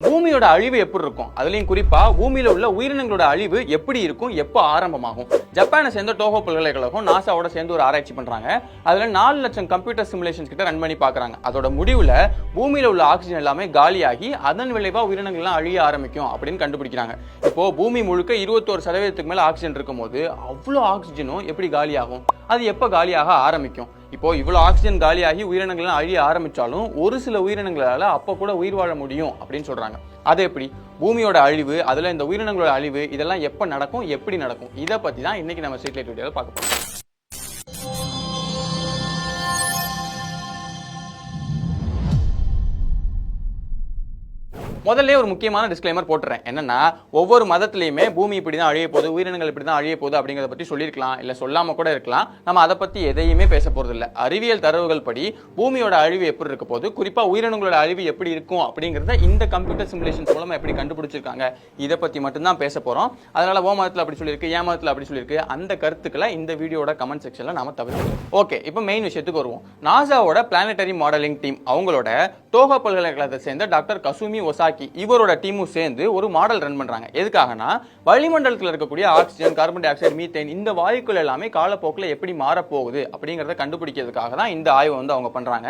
பூமியோட அழிவு எப்படி இருக்கும், அதுலயும் குறிப்பா பூமியில உள்ள உயிரினங்களோட அழிவு எப்படி இருக்கும், எப்போ ஆரம்பமாகும்? ஜப்பானை சேர்ந்த டோஹோ பல்கலைக்கழகம் நாசாவோட சேர்ந்து ஒரு ஆராய்ச்சி பண்றாங்க. அதுல 4 லட்சம் கம்ப்யூட்டர் சிமுலேஷன்ஸ் கிட்ட ரன் பண்ணி பாக்குறாங்க. அதோட முடிவுல பூமியில உள்ள ஆக்சிஜன் எல்லாமே காலியாகி அதன் விளைவா உயிரினங்கள் எல்லாம் அழிய ஆரம்பிக்கும் அப்படின்னு கண்டுபிடிக்கிறாங்க. இப்போ பூமி முழுக்க 21% மேல ஆக்சிஜன் இருக்கும் போது அவ்வளவு ஆக்சிஜனும் எப்படி காலியாகும்? அது எப்ப காலியாக ஆரம்பிக்கும்? இப்போ இவ்வளவு ஆக்சிஜன் காலியாகி உயிரினங்கள் அழிய ஆரம்பிச்சாலும் ஒரு சில உயிரினங்களால அப்ப கூட உயிர் வாழ முடியும் அப்படின்னு சொல்றாங்க. அது எப்படி? பூமியோட அழிவு, அதுல இந்த உயிரினங்களோட அழிவு, இதெல்லாம் எப்ப நடக்கும், எப்படி நடக்கும்? இதை பத்தி தான் இன்னைக்கு நம்ம ஸ்ட்ரீட் லைட் வீடியோல பார்க்க போறோம். முதல்ல ஒரு முக்கியமான டிஸ்க்ளைமர் போட்டுறேன். என்னன்னா, ஒவ்வொரு மதத்திலையுமே பூமி இப்படிதான் அழிய போகுது, உயிரினங்கள் இப்படிதான் அழிய போகுது அப்படிங்கறத பத்தி சொல்லிருக்கலாம், இல்ல சொல்லாம கூட இருக்கலாம். நம்ம அதை பத்தி எதையுமே பேச போறது இல்ல. அறிவியல் தரவுகள் படி பூமியோட அழிவு எப்படி இருக்க போகுது, குறிப்பா உயிரினங்களோட அழிவு எப்படி இருக்கும் அப்படிங்கறத இந்த கம்ப்யூட்டர் சிமுலேஷன்ஸ் மூலமா எப்படி கண்டுபிடிச்சிருக்காங்க, இதை பத்தி மட்டும்தான் பேச போறோம். அதனால ஓ மதத்துல அப்படி சொல்லியிருக்கு, ஏன் மதத்துல அப்படி சொல்லியிருக்கு, அந்த கருத்துக்களை இந்த வீடியோட கமெண்ட் செக்ஷன்ல நாம தவிர்க்கிறோம். ஓகே, இப்போ மெயின் விஷயத்துக்கு வருவோம். நாசாவோட பிளானட்டரி மாடலிங் டீம், அவங்களோட டோஹோ பல்கலைக்கழகத்தை சேர்ந்த டாக்டர் கசுமி ஒசாகி, இவரோட டீமும் சேர்ந்து ஒரு மாடல் ரன் பண்றாங்க. எதுக்காகனா, வளிமண்டலத்தில் இருக்கக்கூடிய oxygen, carbon di oxide, methane, இந்த வாயுக்கள் எல்லாமே காலப்போக்கில் எப்படி மாறப்போகுது அப்படிங்கறத கண்டுபிடிக்கிறதுக்காக தான் இந்த ஆய்வு அவங்க பண்றாங்க.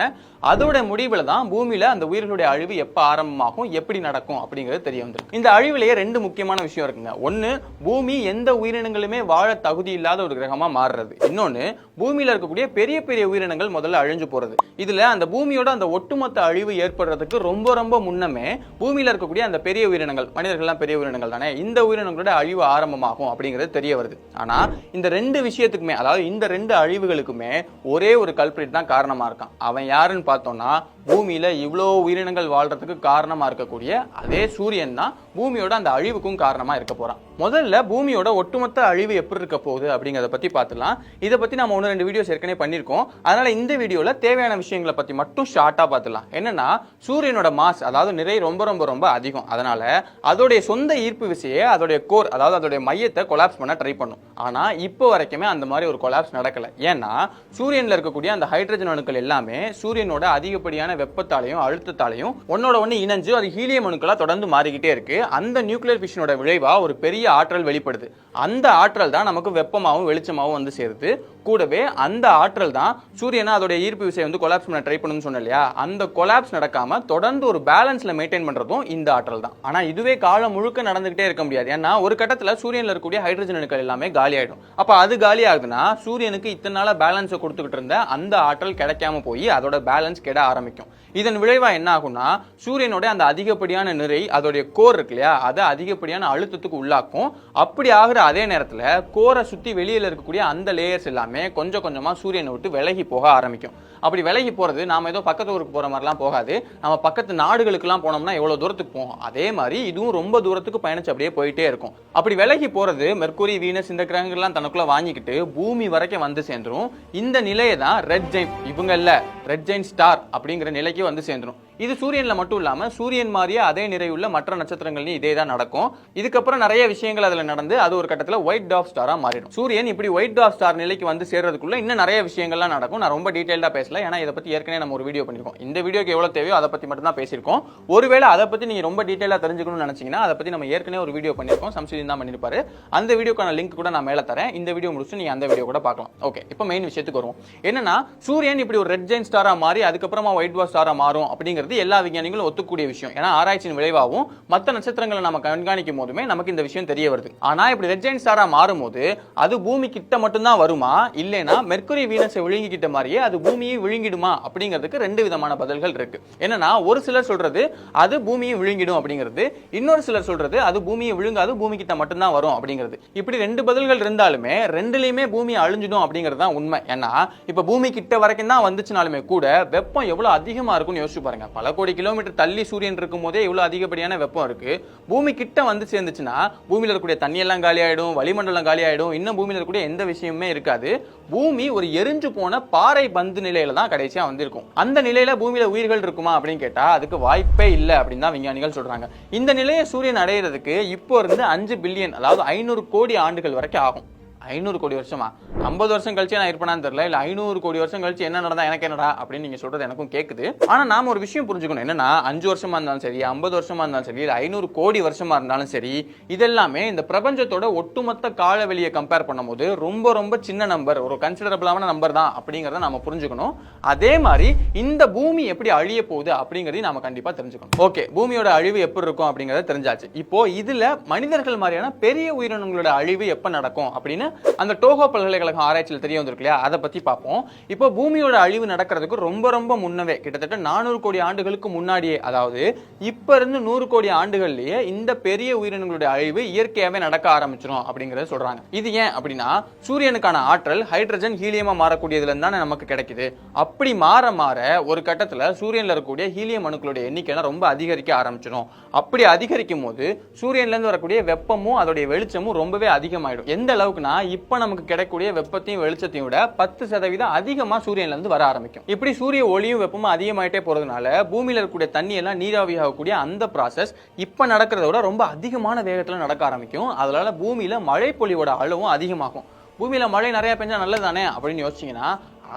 அதோட முடிவுல தான் பூமியில அந்த உயிர்களுடைய அழிவு எப்ப ஆரம்பமாகும், எப்படி நடக்கும் அப்படிங்கிறது தெரிய வந்துருக்கு. இந்த அழிவுலயே 2 முக்கியமான விஷயம் இருக்குங்க. ஒன்னு, பூமி எந்த உயிரினங்களுமே வாழ தகுதி இல்லாத ஒரு கிரகமா மாறுறது. இன்னொன்னு, பூமியில இருக்கக்கூடிய பெரிய பெரிய உயிரினங்கள் முதல்ல அழிஞ்சு போறது. இதுல அந்த பூமியோட அந்த ஒட்டுமொத்த அழிவு ஏற்படுறதுக்கு ரொம்ப ரொம்ப முன்னமே பூமியில இருக்கக்கூடிய அந்த பெரிய உயிரினங்கள், மனிதர்கள்லாம் பெரிய உயிரினங்கள் தானே, இந்த உயிரினங்களோட அழிவு ஆரம்பமாகும் அப்படிங்கிறது தெரிய வருது. ஆனா இந்த 2 விஷயத்துக்குமே, அதாவது இந்த 2 அழிவுகளுக்குமே ஒரே ஒரு கல்பிரிட் தான் காரணமா இருக்கான். அவன் யாருன்னு பார்த்தோம்னா, பூமியில இவ்வளோ உயிரினங்கள் வாழ்றதுக்கு காரணமா இருக்கக்கூடிய அதே சூரியன் தான் பூமியோட அந்த அழிவுக்கும் காரணமா இருக்க போறான். முதல்ல பூமியோட ஒட்டுமொத்த அழிவு எப்படி இருக்க போகுது அப்படிங்கறத பத்தி பார்த்துலாம். இதை பத்தி நம்ம 1-2 வீடியோஸ் ஏற்கனவே பண்ணிருக்கோம். அதனால இந்த வீடியோல தேவையான விஷயங்களை பத்தி மட்டும் ஷார்ட்டா பார்த்துலாம். என்னன்னா, சூரியனோட மாஸ், அதாவது நிறை ரொம்ப ரொம்ப ரொம்ப அதிகம். அதனால அதோடைய சொந்த ஈர்ப்பு விசையை அதோடைய கோர், அதாவது அதோடைய மையத்தை கொலாப்ஸ் பண்ண ட்ரை பண்ணும். ஆனா இப்போ வரைக்குமே அந்த மாதிரி ஒரு கொலாப்ஸ் நடக்கல. ஏன்னா சூரியன்ல இருக்கக்கூடிய அந்த ஹைட்ரஜன் அணுக்கள் எல்லாமே சூரியனோட அதிகப்படியான வெப்பத்தாலையும் அழுத்தத்தாலையும் ஒன்னோட ஒன்னு இணைஞ்சு அது ஹீலியம் அணுக்களா தொடர்ந்து மாறிக்கிட்டே இருக்கு. அந்த நியூக்ளியர் ஃபிஷனோட விளைவா ஒரு பெரிய ஆற்றல் வெளிப்படுது. அந்த ஆற்றல் தான் நமக்கு வெப்பமாவும் வெளிச்சமாவும் வந்து சேருது. கூடவே அந்த ஆற்றல் தான் சூரியனை அதோட ஈர்ப்பு விசையை வந்து கொலாப்ஸ் பண்ண ட்ரை பண்ணணும்னு சொன்ன இல்லையா, அந்த கொலாப்ஸ் நடக்காம தொடர்ந்து ஒரு பேலன்ஸ்ல மெயின்டைன் பண்றதும் இந்த ஆற்றல் தான். ஆனா இதுவே காலம் முழுக்க நடந்துகிட்டே இருக்க முடியாது. ஏன்னா ஒரு கட்டத்துல சூரியன்ல இருக்கக்கூடிய ஹைட்ரஜன் அணுக்கள் எல்லாமே காலி ஆயிடும். அப்ப அது காலி ஆகுதுன்னா சூரியனுக்கு இத்தனை நாளா பேலன்ஸை கொடுத்துக்கிட்டு இருந்த அந்த ஆற்றல் கிடைக்காம போய் அதோட பேலன்ஸ் கெட ஆரம்பிக்கும். இதன் விளைவா என்ன ஆகும்னா, சூரியனோட அந்த அதிகப்படியான நிறை, அதோடைய கோர் இருக்கு இல்லையா, அதை அதிகப்படியான அழுத்தத்துக்கு உள்ளாக்கும். அப்படி ஆகுற அதே நேரத்துல கோரை சுத்தி வெளியில இருக்கக்கூடிய அந்த லேயர்ஸ் எல்லாமே கொஞ்சம் கொஞ்சமா சூரியனை விட்டு விலகி போக ஆரம்பிக்கும். அப்படி விலகி போறது நாம ஏதோ பக்கத்து ஊருக்கு போற மாதிரிலாம் போகாது. நம்ம பக்கத்து நாடுகளுக்கு எல்லாம் போனோம்னா எவ்வளவு தூரத்துக்கு போகும், அதே மாதிரி இதுவும் ரொம்ப தூரத்துக்கு பயணிச்சு அப்படியே போயிட்டே இருக்கும். அப்படி விலகி போறது மெர்க்குரி, வீனஸ், இந்த கிரகங்கள்லாம் தனக்குள்ள வாங்கிக்கிட்டு பூமி வரைக்கும் வந்து சேர்ந்துரும். இந்த நிலையை தான் ரெட் ஜெயின், இவங்க இல்ல, ரெட் ஜெயின் ஸ்டார் அப்படிங்கிற நிலைக்கு வந்து சேர்ந்துரும். இது சூரியன்ல மட்டும் இல்லாம சூரியன் மாதிரியே அதே நிறையுள்ள மற்ற நட்சத்திரங்களையும் இதே தான் நடக்கும். இதுக்கப்புறம் நிறைய விஷயங்கள் அதுல நடந்து அது ஒரு கட்டத்துல ஒயிட் டார்க் ஸ்டாரா மாறிடும். சூரியன் இப்படி ஒயிட் டார்க் ஸ்டார் நிலைக்கு வந்து சேர்றதுக்குள்ள இன்னும் நிறைய விஷயங்கள்லாம் நடக்கும். நான் ரொம்ப டீடைல்டா பேசல, ஏன்னா இதை பத்தி ஏற்கனவே நம்ம ஒரு வீடியோ பண்ணிருக்கோம். இந்த வீடியோக்கு எவ்வளவு தேவையோ அதை பத்தி மட்டும் தான் பேசியிருக்கோம். ஒருவேளை அதை பத்தி நீங்க ரொம்ப டீடைலா தெரிஞ்சுக்கணும்னு நினைச்சீங்கன்னா அதை பத்தி நம்ம ஏற்கனவே ஒரு வீடியோ பண்ணிருக்கோம், சம்சுதீன் தான் பண்ணிருப்பாரு. அந்த வீடியோக்கான லிங்க் கூட நான் மேல தரேன். இந்த வீடியோ முடிச்சு நீங்க அந்த வீடியோ கூட பார்க்கலாம். ஓகே, இப்போ மெயின் விஷயத்துக்கு வருவோம். என்னன்னா, சூரியன் இப்படி ஒரு ரெட் ஜெயின் ஸ்டாரா மாறி அதுக்கப்புறமா ஒயிட் டார்க் ஸ்டாரா மாறும் அப்படிங்கிறது எல்லா விஞ்ஞானிகளும் ஒத்துக்கூடிய விஷயம். ஏன்னா ஆராய்ச்சியின் விளைவாகவும் மற்ற நட்சத்திரங்களை நம்ம கண்காணிக்கும் போதுமே நமக்கு இந்த விஷயம் தெரிய வருது. ஆனா இப்படி ரெட் ஜெயின் ஸ்டாரா மாறும்போது அது பூமி கிட்ட மட்டும் தான் வருமா, இல்லைனா மெர்க்குரி, வீனஸை விழுங்கிக்கிட்ட மாதிரியே அது பூமியை விழுங்கிடுமா அப்படிங்கிறதுக்கு 2 விதமான பதில்கள் இருக்கு. என்னன்னா, ஒரு சிலர் சொல்றது அது பூமியை விழுங்கிடும் அப்படிங்கிறது, இன்னொரு சிலர் சொல்றது அது பூமியை விழுங்காது, பூமி கிட்ட மட்டும் தான் வரும் அப்படிங்கிறது. இப்படி 2 பதில்கள் இருந்தாலுமே 2லயுமே பூமி அழிஞ்சிடும் அப்படிங்கிறது தான் உண்மை. ஏன்னா இப்ப பூமி கிட்ட வரைக்கும் தான் வந்துச்சுனாலுமே கூட வெப்பம் எவ்வளவு அதிகமா இருக்கும்னு யோசிச்சு பாருங்க. பல கோடி கிலோமீட்டர் தள்ளி சூரியன் இருக்கும் போதே இவ்வளவு அதிகப்படியான வெப்பம் இருக்கு. பூமி கிட்ட வந்து சேர்ந்துச்சுன்னா பூமியில இருக்கக்கூடிய தண்ணி எல்லாம் காலி ஆயிடும், வளிமண்டலம் காலி ஆயிடும், இன்னும் பூமியில இருக்கக்கூடிய எந்த விஷயமுமே இருக்காது. பூமி ஒரு எரிஞ்சு போன பாறை பந்து நிலையில தான் கடைசியா வந்திருக்கும். அந்த நிலையில பூமியில உயிர்கள் இருக்குமா அப்படின்னு கேட்டா அதுக்கு வாய்ப்பே இல்லை அப்படின்னு தான் விஞ்ஞானிகள் சொல்றாங்க. இந்த நிலையை சூரியன் அடையிறதுக்கு இப்போ இருந்து 5 பில்லியன், அதாவது 500 கோடி ஆண்டுகள் வரைக்கும் ஆகும். 500 கோடி வருஷமா? 50 வருஷம் கழிச்சு நான் இருப்பேனான்னு தெரியல, இல்ல 500 கோடி வருஷம் கழிச்சு என்ன நடந்தா எனக்கு என்னடா அப்படின்னு நீங்க சொல்றது எனக்கும் கேக்குது. ஆனா நாம ஒரு விஷயம் புரிஞ்சுக்கணும், என்னன்னா 5 வருஷமா இருந்தாலும் சரி, 50 வருஷமா இருந்தாலும் சரி, இல்ல 500 கோடி வருஷமா இருந்தாலும் சரி, இதெல்லாமே இந்த பிரபஞ்சத்தோட ஒட்டுமொத்த காலவெளியை கம்பேர் பண்ணும்போது ரொம்ப ரொம்ப சின்ன நம்பர், ஒரு கன்சிடரபிளான நம்பர் தான் அப்படிங்கறத நாம புரிஞ்சுக்கணும். அதே மாதிரி இந்த பூமி எப்படி அழிய போகுது அப்படிங்கறதையும் நாம கண்டிப்பா தெரிஞ்சுக்கணும். ஓகே, பூமியோட அழிவு எப்படி இருக்கும் அப்படிங்கறத தெரிஞ்சாச்சு. இப்போ இதுல மனிதர்கள் மாதிரியான பெரிய உயிரினங்களோட அழிவு எப்ப நடக்கும் அப்படின்னு அந்த டோஹோ பல்கலைக்கழகம் ஆராய்ச்சியில் தெரிய வந்திருக்கு இல்லையா, அதை பத்தி பார்ப்போம். இப்போ பூமியோட அழிவு நடக்கிறதுக்கு ரொம்ப ரொம்ப முன்னவே, கிட்டத்தட்ட 400 கோடி ஆண்டுகளுக்கு முன்னாடியே, அதாவது இப்ப இருந்து 100 கோடி ஆண்டுகள்லயே இந்த பெரிய உயிரினங்களுடைய அழிவு இயற்கையாவே நடக்க ஆரம்பிச்சிடும் அப்படிங்கறத சொல்றாங்க. இது ஏன் அப்படின்னா, சூரியனுக்கான ஆற்றல் ஹைட்ரஜன் ஹீலியமா மாறக்கூடியதுல இருந்தானே நமக்கு கிடைக்குது. அப்படி மாற மாற ஒரு கட்டத்துல சூரியன்ல இருக்கக்கூடிய ஹீலியம் அணுக்களுடைய எண்ணிக்கை ரொம்ப அதிகரிக்க ஆரம்பிச்சிடும். அப்படி அதிகரிக்கும் போது சூரியன்ல இருந்து வரக்கூடிய வெப்பமும் அதோடைய வெளிச்சமும் ரொம்பவே அதிகமாயிடும். எந்த அளவுக்குனா, இப்ப நமக்கு கிடைக்கக்கூடிய வெப்பத்தையும் வெளிச்சத்தையும் விட 10% அதிகமா சூரியன்ல இருந்து வர ஆரம்பிக்கும். இப்படி சூரிய ஒளியும் வெப்பமும் அதிகமாயிட்டே போறதுனால பூமியில இருக்கக்கூடிய தண்ணி எல்லாம் நீராவியாகக்கூடிய அந்த ப்ராசஸ் இப்ப நடக்கிறத விட ரொம்ப அதிகமான வேகத்துல நடக்க ஆரம்பிக்கும். அதனால பூமியில மழை பொழிவோட அளவும் அதிகமாகும். பூமியில மழை நிறைய பெஞ்சா நல்லதானே அப்படின்னு யோசிச்சீங்கன்னா,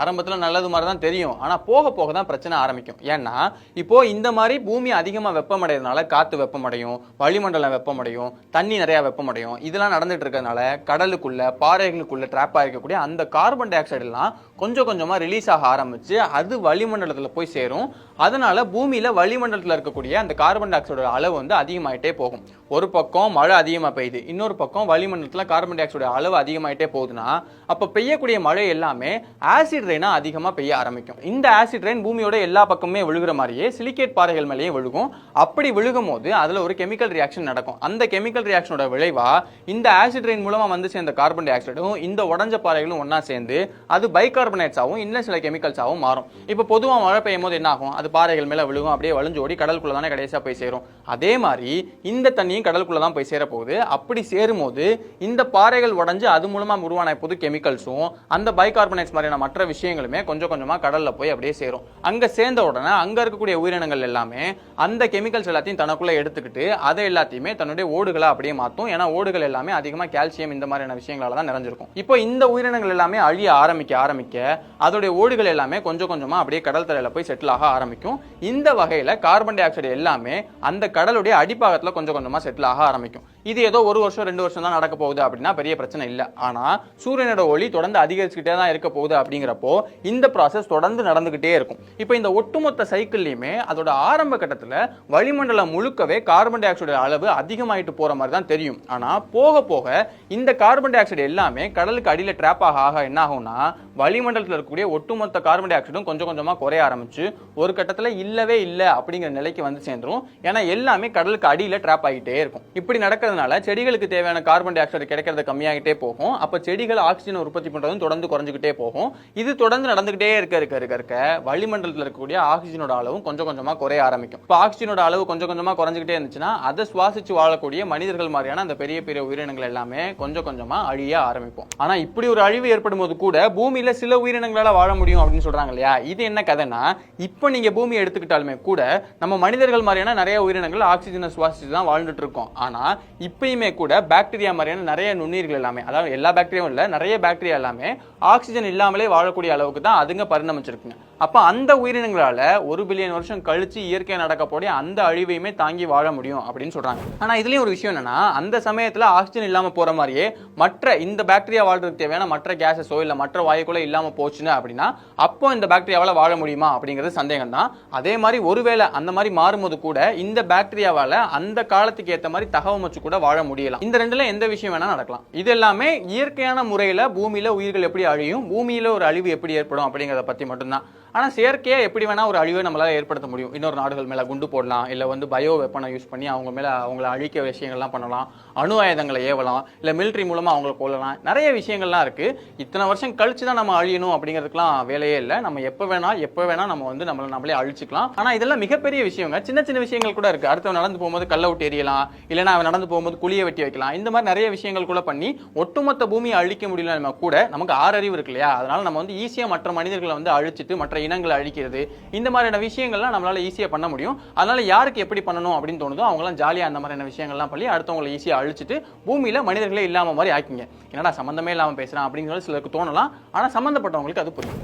ஆரம்பத்துல நல்லது மாதிரி தான் தெரியும், ஆனா போக போக தான் பிரச்சனை ஆரம்பிக்கும். ஏன்னா இப்போ இந்த மாதிரி பூமி அதிகமா வெப்பமடைறதுனால காத்து வெப்பமடையும், வளிமண்டலம் வெப்பமடையும், தண்ணி நிறைய வெப்பமடையும். இதெல்லாம் நடந்துட்டு இருக்கிறதுனால கடலுக்குள்ள பாறைகளுக்குள்ள ட்ராப் ஆகிருக்கக்கூடிய அந்த கார்பன் டை ஆக்சைடு எல்லாம் கொஞ்சம் கொஞ்சமா ரிலீஸ் ஆக ஆரம்பிச்சு அது வளிமண்டலத்துல போய் சேரும். அதனால பூமியில வளிமண்டலத்துல இருக்கக்கூடிய அந்த கார்பன் டை ஆக்சைடோட அளவு அதிகமாயிட்டே போகும். ஒரு பக்கம் மழை அதிகமா பெய்யுது, இன்னொரு பக்கம் வளிமண்டலத்துல கார்பன் டை ஆக்சைடோட அளவு அதிகமாயிட்டே போகுதுன்னா, அப்ப பெய்யக்கூடிய மழை எல்லாமே ஆசிட் ரெயினா அதிகமா பெய்ய ஆரம்பிக்கும். இந்த ஆசிட் ரெயின் பூமியோட எல்லா பக்கமே விழுகிற மாதிரியே சிலிகேட் பாறைகள் மேலேயே விழுகும். அப்படி விழுகும் போது அதுல ஒரு கெமிக்கல் ரியாக்ஷன் நடக்கும். அந்த கெமிக்கல் ரியாக்ஷனோட விளைவா இந்த ஆசிட் ரெயின் மூலமா வந்து சேர்ந்த கார்பன் டை ஆக்சைடும் இந்த உடஞ்ச பாறைகளும் ஒன்னா சேர்ந்து அது பைகார்பனேட்ஸ் ஆகும், இன்னும் சில கெமிக்கல்ஸ் ஆகும் மாறும். இப்ப பொதுவா மழை பெய்யும் போது என்ன ஆகும், அது பாறைகள் மேல விழுகும், அப்படியே வளைஞ்சு ஓடி கடலுக்குள்ள தானே கடைசியா போய் சேரும். அதே மாதிரி இந்த தண்ணியும் கடலுக்குள்ள தான் போய் சேர போகுது. அப்படி சேரும் போது இந்த பாறைகள் உடஞ்சு அது மூலமா உருவான புது கெமிக்கல்ஸும் அந்த பைகார்பனேட்ஸ் மாதிரியான மற்ற விஷயங்களுமே கொஞ்சம் கொஞ்சமா கடல்ல போய் அப்படியே சேரும். அங்க சேர்ந்த உடனே அங்க இருக்கக்கூடிய உயிரினங்கள் எல்லாமே அந்த கெமிக்கல்ஸ் எல்லாத்தையும் தனக்குள்ள எடுத்துக்கிட்டு அதை எல்லாத்தையுமே தன்னுடைய ஓடுகளா அப்படியே மாத்தும். ஏன்னா ஓடுகள் எல்லாமே அதிகமா கால்சியம் இந்த மாதிரியான விஷயங்களால தான் நிறைஞ்சிருக்கும். இப்போ இந்த உயிரினங்கள் எல்லாமே அழிய ஆரம்பிக்க அதோடைய ஓடுகள் எல்லாமே கொஞ்சம் கொஞ்சமா அப்படியே கடல் தரையில போய் செட்டில் ஆக ஆரம்பிக்கும். இந்த வகையில கார்பன் டை ஆக்சைடு எல்லாமே அந்த கடலுடைய அடிப்பாகத்துல கொஞ்சம் கொஞ்சமா செட்டில் ஆக ஆரம்பிக்கும். இது ஏதோ 1 வருஷம் 2 வருஷம் தான் நடக்க போகுது அப்படின்னா பெரிய பிரச்சனை இல்லை. ஆனா சூரியனோட ஒளி தொடர்ந்து அதிகரிச்சுக்கிட்டே தான் இருக்க போகுது அப்படிங்கிறப்போ இந்த ப்ராசஸ் தொடர்ந்து நடந்துகிட்டே இருக்கும். இப்போ இந்த ஒட்டுமொத்த சைக்கிள்லயுமே அதோட ஆரம்ப கட்டத்துல வளிமண்டலம் முழுக்கவே கார்பன் டை ஆக்சைடு அளவு அதிகமாயிட்டு போற மாதிரி தான் தெரியும். ஆனா போக போக இந்த கார்பன் டை ஆக்சைடு எல்லாமே கடலுக்கு அடியில ட்ராப் ஆக என்ன ஆகும்னா, வளிமண்டலத்தில் இருக்கக்கூடிய ஒட்டுமொத்த கார்பன் டை ஆக்சைடும் கொஞ்சம் கொஞ்சமா குறைய ஆரம்பிச்சு ஒரு கட்டத்துல இல்லவே இல்லை அப்படிங்கிற நிலைக்கு வந்து சேர்ந்துரும். ஏன்னா எல்லாமே கடலுக்கு அடியில ட்ராப் ஆகிட்டே இருக்கும். இப்படி நடக்கிறதுனால செடிகளுக்கு தேவையான கார்பன் டை ஆக்சைடு கிடைக்கிறது கம்மியாகிட்டே போகும். அப்ப செடிகள் ஆக்சிஜன் உற்பத்தி பண்றதும் தொடர்ந்து குறைஞ்சுக்கிட்டே போகும். இது தொடர்ந்து நடந்துகிட்டே இருக்க வளிமண்டலத்தில் இருக்கக்கூடிய ஆக்சிஜனோட அளவும் கொஞ்சம் கொஞ்சமா குறைய ஆரம்பிக்கும். இப்போ ஆக்சிஜனோட அளவு கொஞ்சம் கொஞ்சமா குறைஞ்சுக்கிட்டே இருந்துச்சுன்னா அதை சுவாசிச்சு வாழக்கூடிய மனிதர்கள் மாதிரியான அந்த பெரிய பெரிய உயிரினங்கள் எல்லாமே கொஞ்சம் கொஞ்சமா அழிய ஆரம்பிக்கும். ஆனா இப்படி ஒரு அழிவு ஏற்படும் போது கூட பூமியில சில உயிரினங்களால வாழ முடியும் அப்படின்னு சொல்றாங்க இல்லையா, இது என்ன கதைன்னா, இப்ப நீங்க பூமியை எடுத்துக்கிட்டாலுமே கூட நம்ம மனிதர்கள் மாதிரியான நிறைய உயிரினங்கள் ஆக்சிஜனை சுவாசிச்சு தான் வாழ்ந்துட்டு இருக்கோம். ஆனா இப்பயுமே கூட பாக்டீரியா மாதிரியான நிறைய நுண்ணுயிர்கள் எல்லாமே, அதாவது எல்லா பாக்டீரியாவும் இல்ல, நிறைய பாக்டீரியா எல்லாமே ஆக்சிஜன் இல்லாமலே வாழக்கூடிய அளவுக்கு தான் அதுங்க பரிணமிச்சிருக்குங்க. அப்ப அந்த உயிரினங்களால 1 பில்லியன் வருஷம் கழிச்சு இயற்கை நடக்கக்கூடிய அந்த அழிவையுமே தாங்கி வாழ முடியும் அப்படின்னு சொல்றாங்க. ஆனா இதுலயும் ஒரு விஷயம் என்னன்னா, அந்த சமயத்துல ஆக்சிஜன் இல்லாம போற மாதிரியே மற்ற இந்த பாக்டீரியா வாழ்றதுக்கு தேவையான மற்ற கேஸஸோ இல்ல மற்ற வாயுக்களோ இல்லாம போச்சுன்னு அப்படின்னா அப்போ இந்த பாக்டீரியாவால வாழ முடியுமா அப்படிங்கிறது சந்தேகம் தான். அதே மாதிரி ஒருவேளை அந்த மாதிரி மாறும்போது கூட இந்த பாக்டீரியாவால அந்த காலத்துக்கு ஏற்ற மாதிரி தகவமைச்சு கூட வாழ முடியலாம். இந்த ரெண்டுல எந்த விஷயம் வேணா நடக்கலாம். இது எல்லாமே இயற்கையான முறையில பூமியில உயிர்கள் எப்படி அழியும், பூமியில ஒரு அழிவு எப்படி ஏற்படும் அப்படிங்கறத பத்தி மட்டும்தான். ஆனா செயற்கையா எப்படி வேணா ஒரு அழிவை நம்மளால ஏற்படுத்த முடியும். இன்னொரு நாடுகள் மேல குண்டு போடலாம், இல்ல பயோ வெப்பனை யூஸ் பண்ணி அவங்க மேல அவங்களை அழிக்க விஷயங்கள்லாம் பண்ணலாம், அணு ஆயுதங்களை ஏவலாம், இல்ல மிலிட்டரி மூலமா அவங்களை கொல்லலாம், நிறைய விஷயங்கள்லாம் இருக்கு. இத்தனை வருஷம் கழிச்சு தான் நம்ம அழியணும் அப்படிங்கிறதுக்குலாம் வேலையே இல்லை. நம்ம எப்ப வேணா நம்ம நம்மளே அழிச்சுக்கலாம். ஆனா இதெல்லாம் மிகப்பெரிய விஷயங்க. சின்ன சின்ன விஷயங்கள் கூட இருக்கு. அடுத்தவன் நடந்து போகும்போது கல்ல விட்டு எரியலாம், இல்லைன்னா அவன் நடந்து போகும்போது குழியை வெட்டி வைக்கலாம். இந்த மாதிரி நிறைய விஷயங்கள் கூட பண்ணி ஒட்டுமொத்த பூமியை அழிக்க முடியல கூட நமக்கு 6 அறிவு இருக்கு இல்லையா, அதனால நம்ம ஈஸியா மற்ற மனிதர்களை அழிச்சிட்டு மற்ற இனங்களை அழிக்கிறது, இந்த மாதிரியான விஷயங்கள்லாம் நம்மளால ஈஸியா பண்ண முடியும். அதனால யாருக்கு எப்படி பண்ணணும் அப்படின்னு தோணுதோ அவங்கலாம் ஜாலியா அந்த மாதிரியான விஷயங்கள்லாம் பண்ணி அடுத்தவங்களை ஈஸியா அழிச்சிட்டு பூமியில மனிதர்களே இல்லாம மாதிரி ஆக்கிங்க. என்னடா சம்பந்தமே இல்லாம பேசுறான் அப்படின்னு சொல்லி சிலருக்கு தோணலாம். ஆனா சம்பந்தப்பட்டவங்களுக்கு அது புரியும்.